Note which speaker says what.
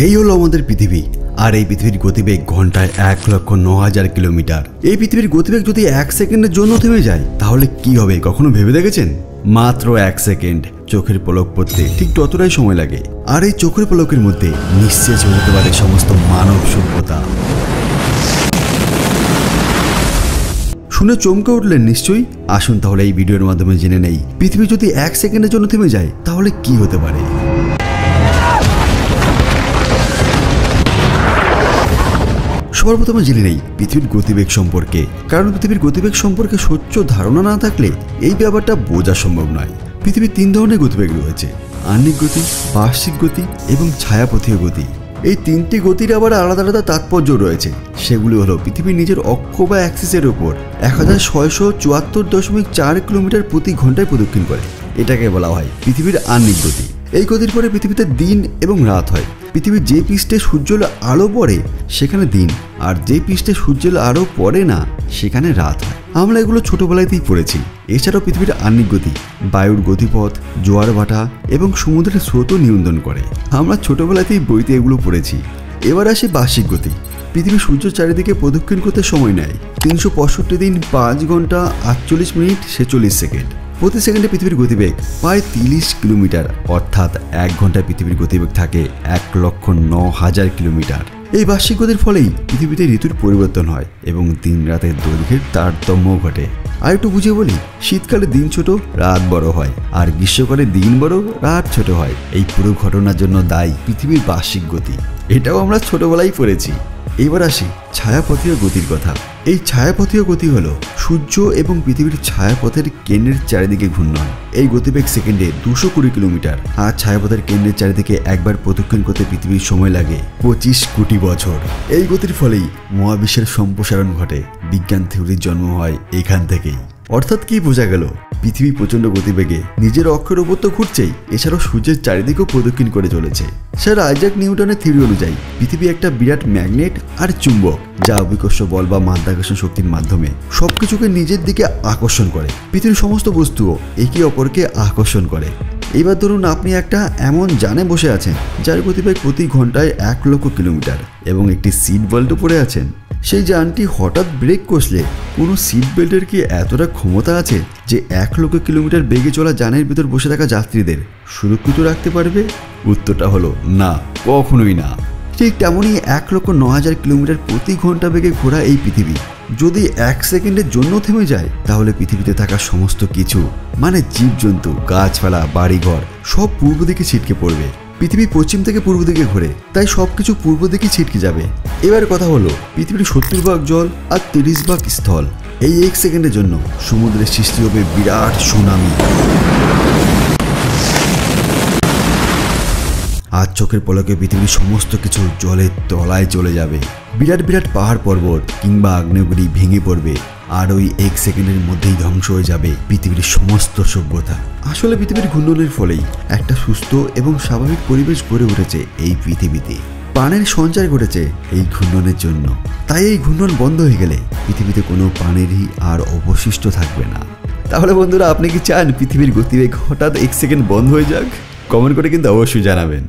Speaker 1: এই হলো আমাদের পৃথিবী। আর এই পৃথিবীর গতিবেগ ঘন্টায় 1,09,000 কিলোমিটার। এই পৃথিবীর গতিবেগ যদি 1 সেকেন্ডের জন্য থেমে যায় তাহলে কি হবে কখনো ভেবে দেখেছেন? মাত্র 1 সেকেন্ড চোখের পলক পড়তে ঠিক ততটাই সময় লাগে। আর এই চোখের পলকের মধ্যে নিঃশেষ হয়ে যেতে পারে সমস্ত মানব সভ্যতা। শুনে চমকে উঠলেন নিশ্চয়ই? আসুন তাহলে এই ভিডিওর মাধ্যমে জেনে নেই পৃথিবী যদি 1 সেকেন্ডের জন্য থেমে যায় তাহলে কি হতে পারে। সবার প্রথমে জেনে নেই পৃথিবীর গতিবেগ সম্পর্কে, কারণ পৃথিবীর গতিবেগ সম্পর্কে স্বচ্ছ ধারণা না থাকলে এই ব্যাপারটা বোঝা সম্ভব নয়। পৃথিবীর 3 ধরনের গতিবেগ রয়েছে: আহ্নিক গতি, বার্ষিক গতি এবং ছায়াপথীয় গতি। এই 3টি গতির আবার আলাদা আলাদা তাৎপর্য রয়েছে। সেগুলি হলো পৃথিবীর নিজের অক্ষ বা অ্যাক্সিসের উপর 1674.4 কিলোমিটার প্রতি ঘন্টায় প্রদক্ষিণ করে। এটাকে বলা হয় পৃথিবীর আহ্নিক গতি। এই গতির পরে পৃথিবীতে দিন এবং রাত হয়। পৃথিবীর যে পৃষ্ঠে সূর্যের আলো পড়ে সেখানে দিন, আর যে পৃষ্ঠে সূর্যের আলো পড়ে না সেখানে রাত হয়। আমরা এগুলো ছোটবেলাতেই পড়েছি। এছাড়াও পৃথিবীর আহ্নিক গতি বায়ুর গতিপথ, জোয়ার ভাটা এবং সমুদ্রের স্রোতও নিয়ন্ত্রণ করে। আমরা ছোটবেলাতেই বইতে এগুলো পড়েছি। এবার আসে বার্ষিক গতি। পৃথিবী সূর্যের চারিদিকে প্রদক্ষিণ করতে সময় নেয় 365 দিন 5 ঘন্টা 48 মিনিট 46 সেকেন্ড। প্রতি সেকেন্ডে পৃথিবীর গতিবেগ প্রায় 30 কিলোমিটার, অর্থাৎ 1 ঘন্টায় পৃথিবীর গতিবেগ থাকে 1,09,000 কিলোমিটার। এই বার্ষিক গতির ফলেই পৃথিবীতে ঋতুর পরিবর্তন হয় এবং দিন রাতের দৈর্ঘ্যের তারতম্য ঘটে। আর একটু বুঝিয়ে বলি, শীতকালে দিন ছোট রাত বড় হয়, আর গ্রীষ্মকালে দিন বড় রাত ছোট হয়। এই পুরো ঘটনার জন্য দায়ী পৃথিবীর বার্ষিক গতি। এটাও আমরা ছোটবেলায় পড়েছি। এবার আসি ছায়াপথীয় গতির কথা। এই ছায়াপথীয় গতি হলো সূর্য এবং পৃথিবীর ছায়াপথের কেন্দ্রের চারিদিকে ঘূর্ণন। এই গতিবেগ সেকেন্ডে 220 কিলোমিটার। আর ছায়াপথের কেন্দ্রের চারিদিকে একবার প্রদক্ষিণ করতে পৃথিবীর সময় লাগে 25 কোটি বছর। এই গতির ফলেই মহাবিশ্বের সম্প্রসারণ ঘটে। বিজ্ঞান থিওরির জন্ম হয় এখান থেকেই। অর্থাৎ কি বোঝা গেল? পৃথিবী প্রচণ্ড গতিবেগে নিজের অক্ষের ওপর তো ঘুরছেই, এছাড়াও সূর্যের চারিদিকেও প্রদক্ষিণ করে চলেছে। স্যার আইজাক নিউটনের থিওরি অনুযায়ী পৃথিবী একটা বিরাট ম্যাগনেট আর চুম্বক, যা অভিকর্ষ বল বা মাধ্যাকর্ষণ শক্তির মাধ্যমে সবকিছুকে নিজের দিকে আকর্ষণ করে। পৃথিবীর সমস্ত বস্তুও একে অপরকে আকর্ষণ করে। এবার ধরুন আপনি একটা এমন যানে বসে আছেন যার গতিবেগ প্রতি ঘন্টায় 1 লক্ষ কিলোমিটার এবং একটি সিট বেল্টও পরে আছেন। সেই যানটি হঠাৎ ব্রেক কষলে কোনো সিট বেল্টের কি এতটা ক্ষমতা আছে যে 1 লক্ষ কিলোমিটার বেগে চলা যানের ভিতর বসে থাকা যাত্রীদের সুরক্ষিত রাখতে পারবে? উত্তরটা হলো না, কখনোই না। ঠিক তেমনই 1,09,000 কিলোমিটার প্রতি ঘন্টা বেগে ঘোরা এই পৃথিবী যদি 1 সেকেন্ডের জন্য থেমে যায় তাহলে পৃথিবীতে থাকা সমস্ত কিছু, মানে জীবজন্তু, গাছপালা, বাড়িঘর সব পূর্ব দিকে ছিটকে পড়বে। পৃথিবী পশ্চিম থেকে পূর্ব দিকে ঘোরে, তাই সবকিছু পূর্ব দিকে ছিটকে যাবে। এবার কথা হলো পৃথিবীর 70 ভাগ জল আর 30 ভাগ স্থল। এই 1 সেকেন্ডের জন্য সমুদ্রের সৃষ্টি হবে বিরাট সুনামি। আর চোখের পলকে পৃথিবীর সমস্ত কিছু জলের তলায় চলে যাবে। বিরাট বিরাট পাহাড় পর্বত কিংবা আগ্নেয়গিরি ভেঙে পড়বে, আর ওই 1 সেকেন্ডের মধ্যেই ধ্বংস হয়ে যাবে পৃথিবীর সমস্ত সভ্যতা। আসলে পৃথিবীর ঘূর্ণনের ফলেই একটা সুস্থ এবং স্বাভাবিক পরিবেশ গড়ে উঠেছে এই পৃথিবীতে। প্রাণের সঞ্চার ঘটেছে এই ঘূর্ণনের জন্য। তাই এই ঘূর্ণন বন্ধ হয়ে গেলে পৃথিবীতে কোনো প্রাণেরই আর অবশিষ্ট থাকবে না। তাহলে বন্ধুরা, আপনি কি চান পৃথিবীর গতিবেগ হঠাৎ 1 সেকেন্ড বন্ধ হয়ে যাক? কমেন্ট করে কিন্তু অবশ্যই জানাবেন।